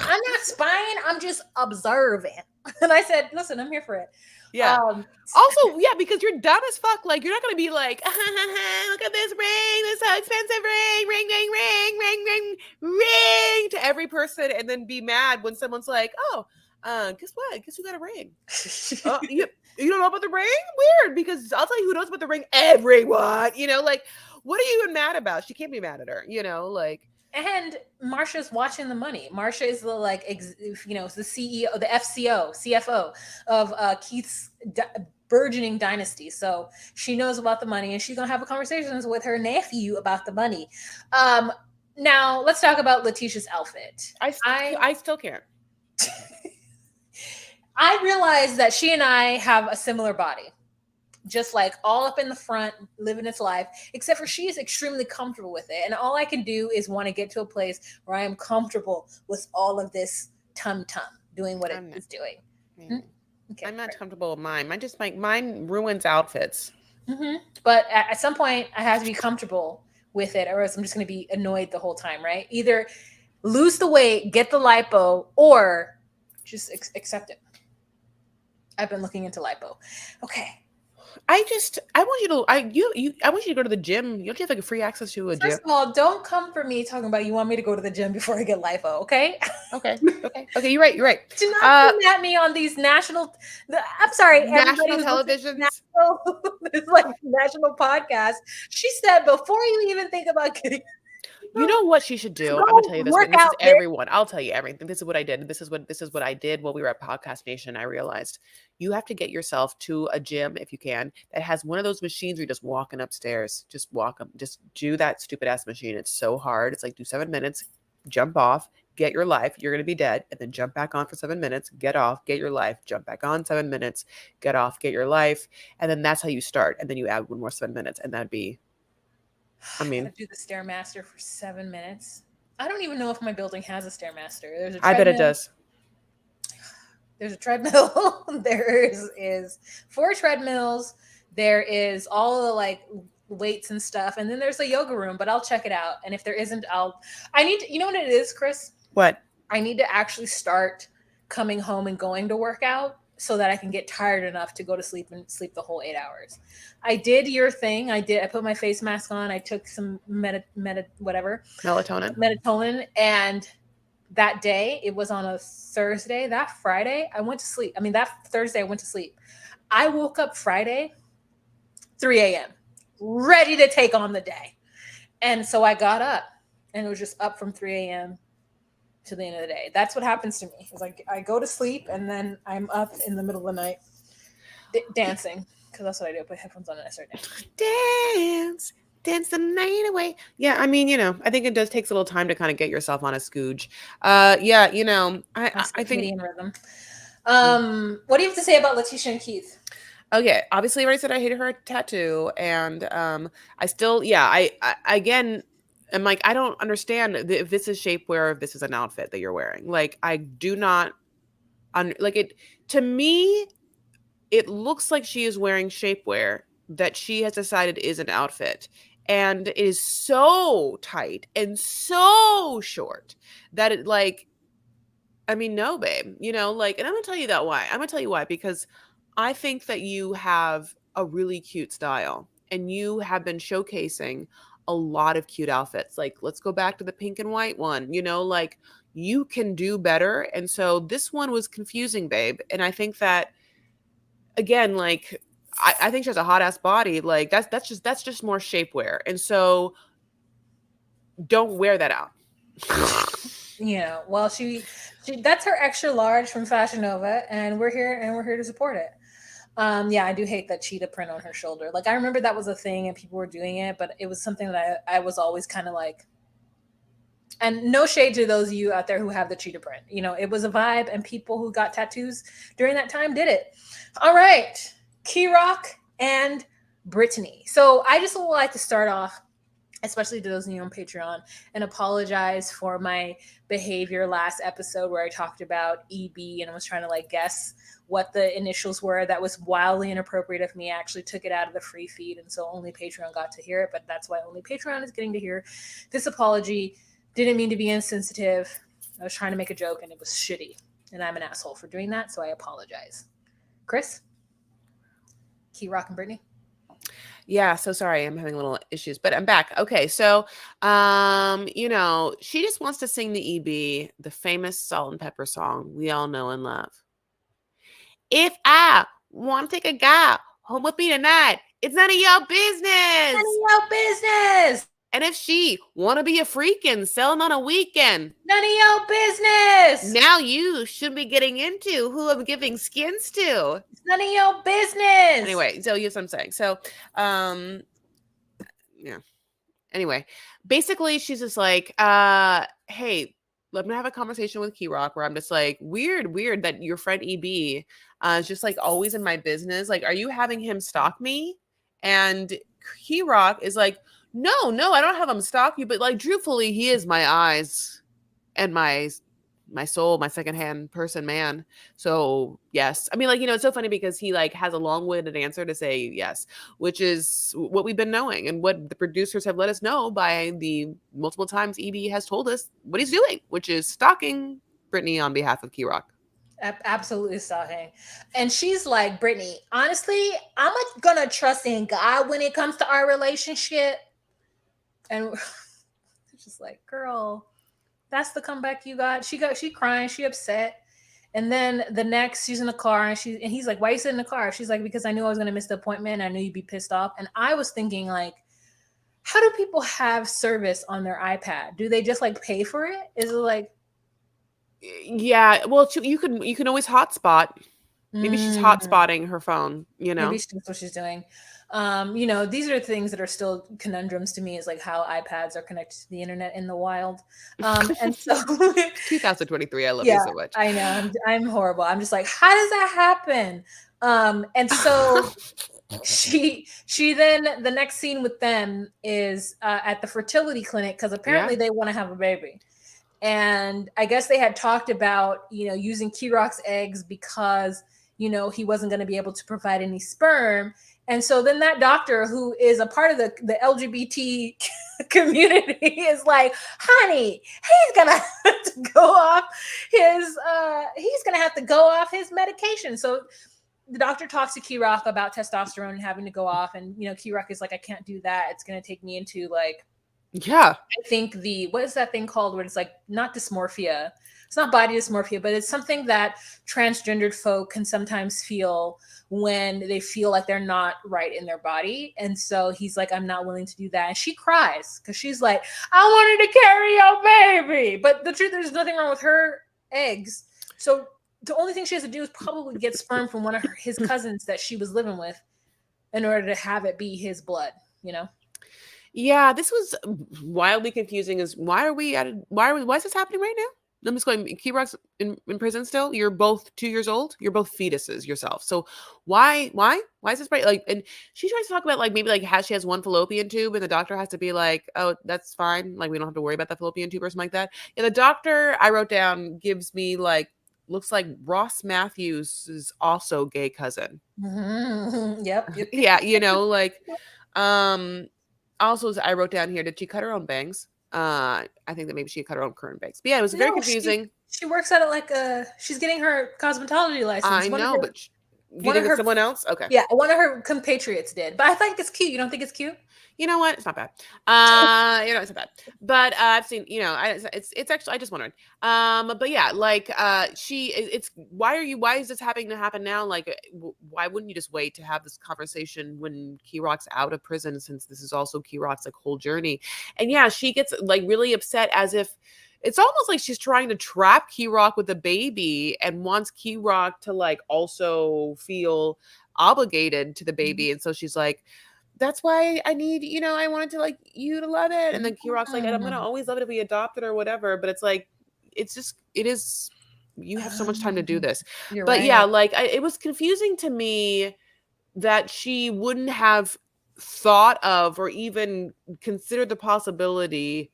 I'm not spying, I'm just observing. And I said, listen, I'm here for it. Yeah. Also, yeah, because you're dumb as fuck. Like, you're not gonna be like, look at this ring, this so expensive ring, ring, ring, ring, ring, ring, ring to every person, and then be mad when someone's like, oh, guess what? Guess who got a ring? You don't know about the ring? Weird, because I'll tell you who knows about the ring. Everyone. Like, what are you even mad about? She can't be mad at her. Like. And Marsha's watching the money. Marsha is the the CEO, the CFO of Keith's burgeoning dynasty. So she knows about the money, and she's gonna have conversations with her nephew about the money. Now let's talk about Letitia's outfit. I still can't. I realized that she and I have a similar body. Just like all up in the front, living its life, except for she is extremely comfortable with it. And all I can do is want to get to a place where I am comfortable with all of this tum doing what it is doing. Okay, I'm not comfortable with mine. Mine ruins outfits. Mm-hmm. But at some point, I have to be comfortable with it, or else I'm just going to be annoyed the whole time, right? Either lose the weight, get the lipo, or just accept it. I've been looking into lipo. Okay. I want you to go to the gym. Don't you have like a free access to a gym? First of all, don't come for me talking about you want me to go to the gym before I get lipo, okay? Okay. You're right. Do not come at me on these I'm sorry, national televisions. It's like national podcast. She said before you even think about getting. You know what she should do? I'm gonna tell you this. This is everyone. I'll tell you everything. This is what I did. This is what I did while we were at Podcast Nation. I realized you have to get yourself to a gym if you can that has one of those machines where you're just walking upstairs. Just walk them. Just do that stupid ass machine. It's so hard. It's like do 7 minutes. jump off, get your life, you're going to be dead, and then jump back on for 7 minutes, get off, get your life, jump back on 7 minutes, get off, get your life. And then that's how you start. And then you add one more 7 minutes. And that'd be, I I gotta mean, do the stairmaster for 7 minutes. I don't even know if my building has a stairmaster. There's a I bet it treadmill. does. There's a treadmill. There is four treadmills. There is all the like weights and stuff, and then there's a yoga room. But I'll check it out. And if there isn't, I need to, you know what it is, Chris? What? I need to actually start coming home and going to work out so that I can get tired enough to go to sleep and sleep the whole 8 hours. I did your thing. I put my face mask on. I took some whatever Melatonin. melatonin, and that day, it was on a Thursday. That Friday, I went to sleep. I mean, that Thursday, I went to sleep. I woke up Friday, 3 a.m., ready to take on the day. And so I got up, and it was just up from 3 a.m. to the end of the day. That's what happens to me. It's like I go to sleep, and then I'm up in the middle of the night dancing, because that's what I do. I put headphones on and I start dancing. Dance the night away. Yeah, I mean, I think it does takes a little time to kind of get yourself on a scooge. Yeah, I think. Rhythm. What do you have to say about Letitia and Keith? Okay, obviously, I already said I hated her tattoo, and I still, yeah, I again, am like, I don't understand if this is shapewear, or if this is an outfit that you're wearing. Like, I do not, like it to me. It looks like she is wearing shapewear that she has decided is an outfit. And it is so tight and so short that it like, I mean, no, babe, like, and I'm gonna tell you that why. I'm gonna tell you why, because I think that you have a really cute style and you have been showcasing a lot of cute outfits. Like, let's go back to the pink and white one, like you can do better. And so this one was confusing, babe. And I think that, again, like I think she has a hot ass body. Like that's just more shapewear. And so don't wear that out. Well, she that's her extra large from Fashion Nova, and we're here to support it. Yeah, I do hate that cheetah print on her shoulder. Like, I remember that was a thing and people were doing it, but it was something that I was always kind of like, and no shade to those of you out there who have the cheetah print. It was a vibe, and people who got tattoos during that time did it. All right, Key Rock and Brittany. So I just would like to start off, especially to those of you on Patreon, and apologize for my behavior last episode where I talked about EB and I was trying to like guess what the initials were. That was wildly inappropriate of me. I actually took it out of the free feed, and so only Patreon got to hear it, but that's why only Patreon is getting to hear this apology. Didn't mean to be insensitive. I was trying to make a joke and it was shitty, and I'm an asshole for doing that, so I apologize. Chris? Key Rock and Brittany? Yeah, so sorry, I'm having little issues, but I'm back. Okay, so she just wants to sing the EB, the famous salt and pepper song we all know and love. If I want to take a guy home with me tonight, it's none of your business. None of your business. And if she want to be a freakin' selling on a weekend, none of your business. Now you should be getting into who I'm giving skins to. It's none of your business. Anyway, so yes, I'm saying. So, yeah. Anyway, basically, she's just like, hey, let me have a conversation with Key Rock where I'm just like, weird that your friend EB is just like always in my business. Like, are you having him stalk me? And Key Rock is like, no, I don't have him stalk you, but like truthfully, he is my eyes and my soul, my secondhand person, man. So yes, I mean, like, it's so funny because he like has a long-winded answer to say yes, which is what we've been knowing and what the producers have let us know by the multiple times EB has told us what he's doing, which is stalking Brittany on behalf of Key Rock. Absolutely stalking. And she's like, Brittany, honestly, I'm gonna trust in God when it comes to our relationship. And it's just like, girl, that's the comeback you got. She crying, she upset. And then the next, she's in the car and he's like, why are you sitting in the car? She's like, because I knew I was gonna miss the appointment. I knew you'd be pissed off. And I was thinking, like, how do people have service on their iPad? Do they just like pay for it? Is it like, yeah, well, you can always hotspot. Maybe she's hotspotting her phone, Maybe that's what she's doing. These are things that are still conundrums to me, is like how iPads are connected to the internet in the wild. And so It's 2023. I love you yeah, so much. I know. I'm horrible. I'm just like, how does that happen? And so she then, the next scene with them is at the fertility clinic, because Yeah. apparently they want to have a baby. And I guess they had talked about, using Kirok's eggs because, he wasn't going to be able to provide any sperm. And so then that doctor, who is a part of the LGBT community, is like, honey, he's gonna have to go off his medication. So the doctor talks to Kirok about testosterone and having to go off, and Kirok is like, I can't do that. It's gonna take me into, like, Yeah. I think what is that thing called where it's like not dysmorphia? It's not body dysmorphia, but it's something that transgendered folk can sometimes feel when they feel like they're not right in their body. And so he's like, I'm not willing to do that. And she cries because she's like, I wanted to carry your baby. But the truth, there's nothing wrong with her eggs. So the only thing she has to do is probably get sperm from one of his cousins that she was living with in order to have it be his blood, Yeah, this was wildly confusing. Why is this happening right now? I'm just going, Kirok's in prison still. You're both 2 years old. You're both fetuses yourself. So why is this right? Like, and she tries to talk about, like, maybe like she has one fallopian tube, and the doctor has to be like, oh, that's fine. Like, we don't have to worry about that fallopian tube or something like that. Yeah, the doctor I wrote down gives me like, looks like Ross Matthews is also gay cousin. Mm-hmm. Yep. Yeah, like, also, I wrote down here, did she cut her own bangs? I think that maybe she cut her own current bangs. But yeah, it was very No, confusing. she works at it like she's getting her cosmetology license. I know, but do you one of think it's her someone else? Okay. yeah, one of her compatriots did. But I think it's cute. You don't think it's cute? You know what? It's not bad. It's not bad. But I've seen, it's actually, I just wondered. But yeah, like, it's why is this having to happen now? Like, why wouldn't you just wait to have this conversation when Kirok's out of prison, since this is also Kirok's like whole journey? And yeah, she gets like really upset, as if it's almost like she's trying to trap Kirok with a baby and wants Kirok to like also feel obligated to the baby. And so she's like, that's why I need, I wanted to like you to love it. And then Kirok's like, and I'm gonna always love it if we adopt it or whatever. But it's like, it is, you have so much time to do this. You're But right. yeah, like, it was confusing to me that she wouldn't have thought of or even considered the possibility.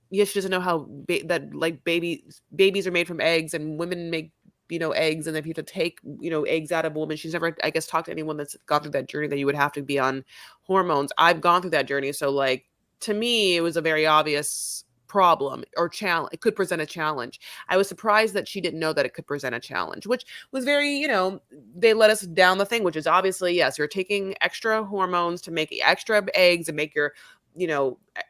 Yes, she doesn't know how that like babies are made from eggs, and women make eggs, and if you have to take eggs out of a woman. She's never, I guess, talked to anyone that's gone through that journey, that you would have to be on hormones. I've gone through that journey, so like, to me it was a very obvious problem or challenge. It could present a challenge. I was surprised that she didn't know that it could present a challenge, which was very, they let us down the thing, which is obviously, yes, you're taking extra hormones to make extra eggs and make your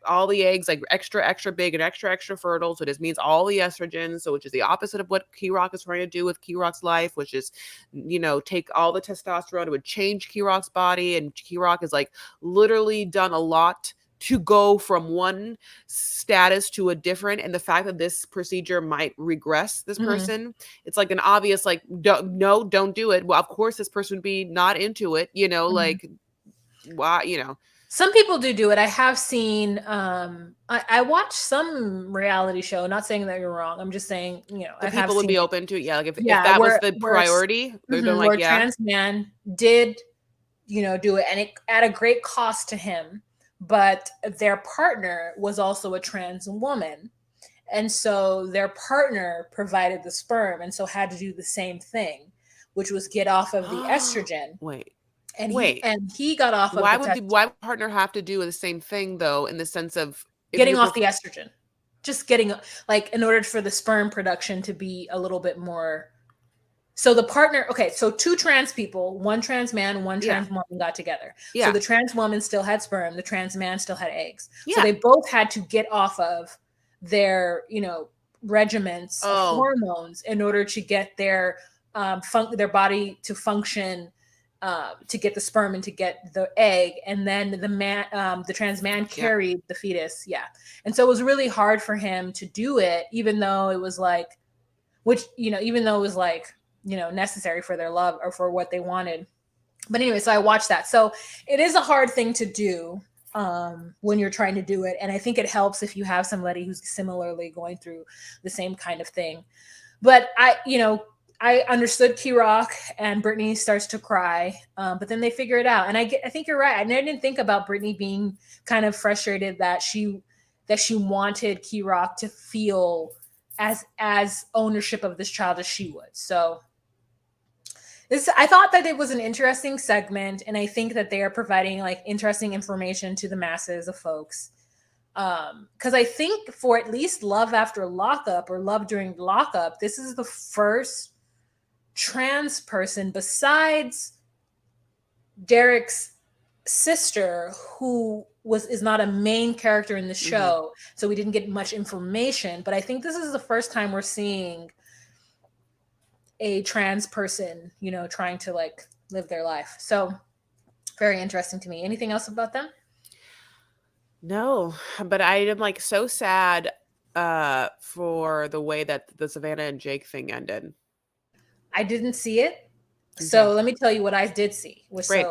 all the eggs like extra big and extra fertile. So this means all the estrogen. So which is the opposite of what Kirok is trying to do with Kirok's life, which is, take all the testosterone. It would change Kirok's body. And Kirok has like literally done a lot to go from one status to a different. And the fact that this procedure might regress this person, it's like an obvious, like, don't do it. Well, of course this person would be not into it, like, why, Some people do it. I have seen I watched some reality show, not saying that you're wrong. I'm just saying, the I have people would seen be it. open to it. Yeah, like if that was the priority, they're like, where yeah. trans man did, do it, and it at a great cost to him, but their partner was also a trans woman. And so their partner provided the sperm, and so had to do the same thing, which was get off of the estrogen. Wait. And he got off why of why would partner have to do the same thing though, in the sense of getting off the estrogen? Just getting, like, in order for the sperm production to be a little bit more. So the partner, okay, so two trans people, one trans man, one trans woman got together. So the trans woman still had sperm, the trans man still had eggs. So they both had to get off of their, regiments of hormones in order to get their their body to function, to get the sperm and to get the egg. And then the trans man carried the fetus. Yeah. And so it was really hard for him to do it, even though it was like, necessary for their love or for what they wanted. But anyway, so I watched that. So it is a hard thing to do when you're trying to do it, and I think it helps if you have somebody who's similarly going through the same kind of thing. But I understood Key Rock, and Brittany starts to cry, but then they figure it out. And I think you're right. I didn't think about Brittany being kind of frustrated that she wanted Key Rock to feel as ownership of this child as she would. So this, I thought that it was an interesting segment, and I think that they are providing like interesting information to the masses of folks. Because I think for at least Love After Lockup or Love During Lockup, this is the first trans person besides Derek's sister who is not a main character in the show, so we didn't get much information. But I think this is the first time we're seeing a trans person, trying to like live their life. So very interesting to me. Anything else about them? No, but I am like so sad for the way that the Savannah and Jake thing ended. I didn't see it. Okay. So let me tell you what I did see. Great.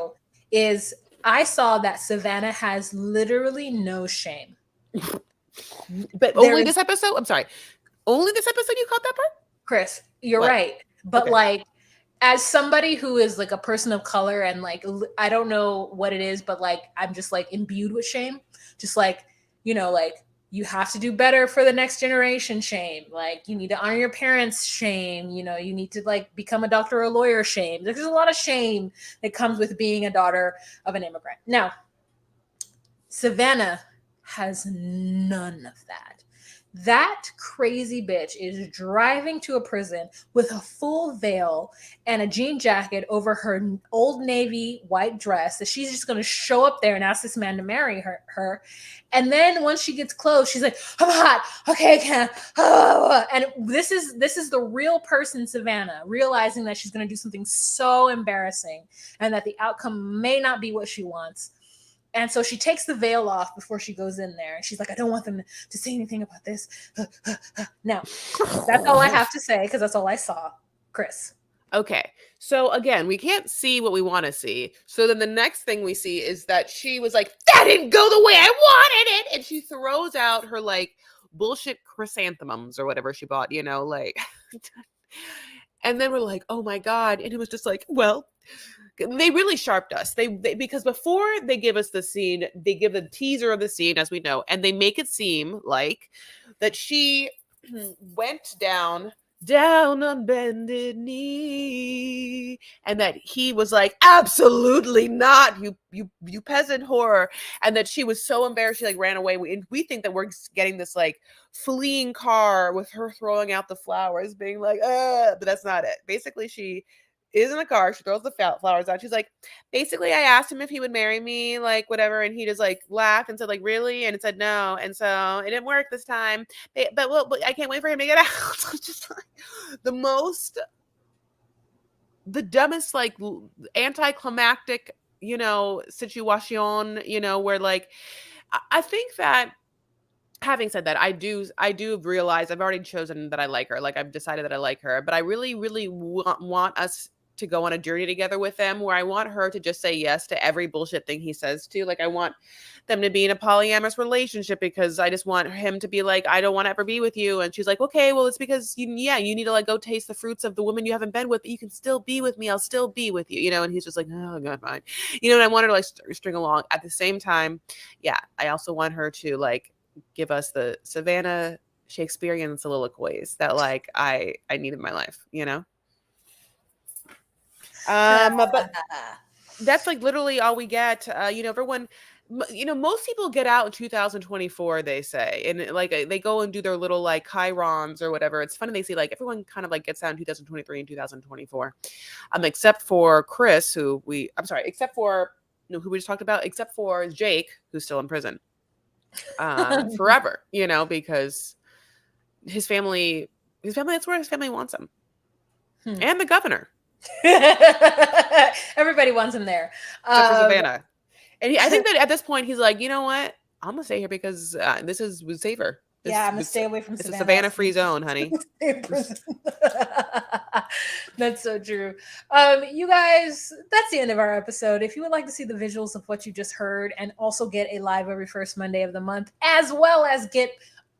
Is I saw that Savannah has literally no shame. But only this episode? I'm sorry. Only this episode you caught that part? Chris, you're What? right. But Okay. like, as somebody who is like a person of color, and like I don't know what it is, but like I'm just like imbued with shame. Just like, like you have to do better for the next generation shame. Like you need to honor your parents shame. You need to like become a doctor or a lawyer shame. There's a lot of shame that comes with being a daughter of an immigrant. Now, Savannah has none of that. That crazy bitch is driving to a prison with a full veil and a jean jacket over her Old Navy white dress that she's just going to show up there and ask this man to marry her. And then once she gets close, she's like, I'm hot. Okay, I can. Oh. And this is the real person, Savannah, realizing that she's going to do something so embarrassing and that the outcome may not be what she wants. And so she takes the veil off before she goes in there. And she's like, I don't want them to say anything about this. Now, that's all I have to say because that's all I saw. Chris. Okay. So again, we can't see what we want to see. So then the next thing we see is that she was like, that didn't go the way I wanted it. And she throws out her like bullshit chrysanthemums or whatever she bought, like. And then we're like, oh my God. And it was just like, well, they really sharped us. They because before they give us the scene, they give the teaser of the scene, as we know, and they make it seem like that she went down on bended knee, and that he was like, absolutely not, you peasant whore, and that she was so embarrassed she like ran away. We think that we're getting this like fleeing car with her throwing out the flowers, being like, but that's not it. Basically, she is in a car. She throws the flowers out. She's like, basically, I asked him if he would marry me, like whatever, and he just like laughed and said like, really, and it said no, and so it didn't work this time. But I can't wait for him to get out. So it's just like the dumbest, like anticlimactic, situation, where like I think that. Having said that, I do realize I've already chosen that I like her. Like I've decided that I like her, but I really, really want us to go on a journey together with them where I want her to just say yes to every bullshit thing he says to. Like I want them to be in a polyamorous relationship because I just want him to be like, I don't want to ever be with you. And she's like, okay, well, it's because you need to like go taste the fruits of the woman you haven't been with, but you can still be with me. I'll still be with you, and he's just like, oh God, fine. And I want her to like string along. At the same time, yeah, I also want her to like give us the Savannah Shakespearean soliloquies that like I need in my life, but that's like literally all we get. Everyone, most people get out in 2024, they say, and like they go and do their little like chyrons or whatever. It's funny, they say like everyone kind of like gets out in 2023 and 2024, except for Chris, except for who we just talked about, except for Jake, who's still in prison forever, because his family, that's where his family wants him. And the governor. Everybody wants him there. Except for Savannah. And I think that at this point, he's like, you know what? I'm going to stay here because this is safer. I'm going to stay away from Savannah. It's a Savannah-free zone, honey. That's so true. You guys, that's the end of our episode. If you would like to see the visuals of what you just heard and also get a live every first Monday of the month, as well as get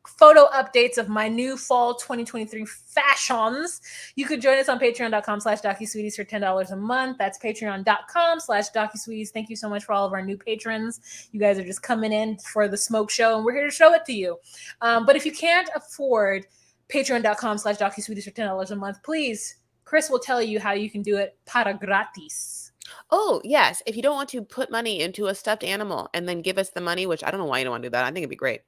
photo updates of my new fall 2023 fashions, you could join us on patreon.com/docusweeties for $10 a month. That's patreon.com/docusweeties. Thank you so much for all of our new patrons. You guys are just coming in for the smoke show, and we're here to show it to you. But if you can't afford patreon.com/docusweeties for $10 a month, please, Chris will tell you how you can do it para gratis. Oh, yes. If you don't want to put money into a stuffed animal and then give us the money, which I don't know why you don't want to do that. I think it'd be great.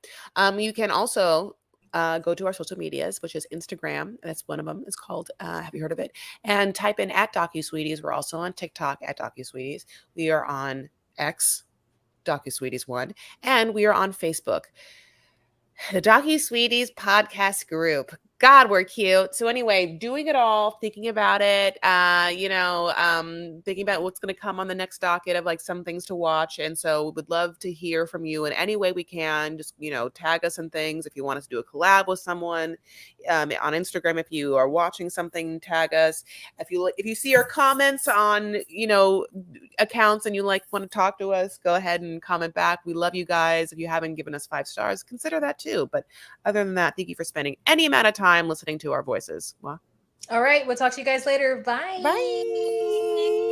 You can also go to our social medias, which is Instagram. That's one of them. It's called, have you heard of it? And type in at DocuSweeties. We're also on TikTok at DocuSweeties. We are on X, DocuSweeties1, and we are on Facebook. The DocuSweeties podcast group. God, we're cute. So anyway, doing it all, thinking about it, thinking about what's going to come on the next docket of like some things to watch. And so we would love to hear from you in any way we can. Just, tag us in things. If you want us to do a collab with someone on Instagram, if you are watching something, tag us. If you see our comments on, accounts and you want to talk to us, go ahead and comment back. We love you guys. If you haven't given us 5 stars, consider that too. But other than that, thank you for spending any amount of time listening to our voices. Well, all right, we'll talk to you guys later. Bye. bye.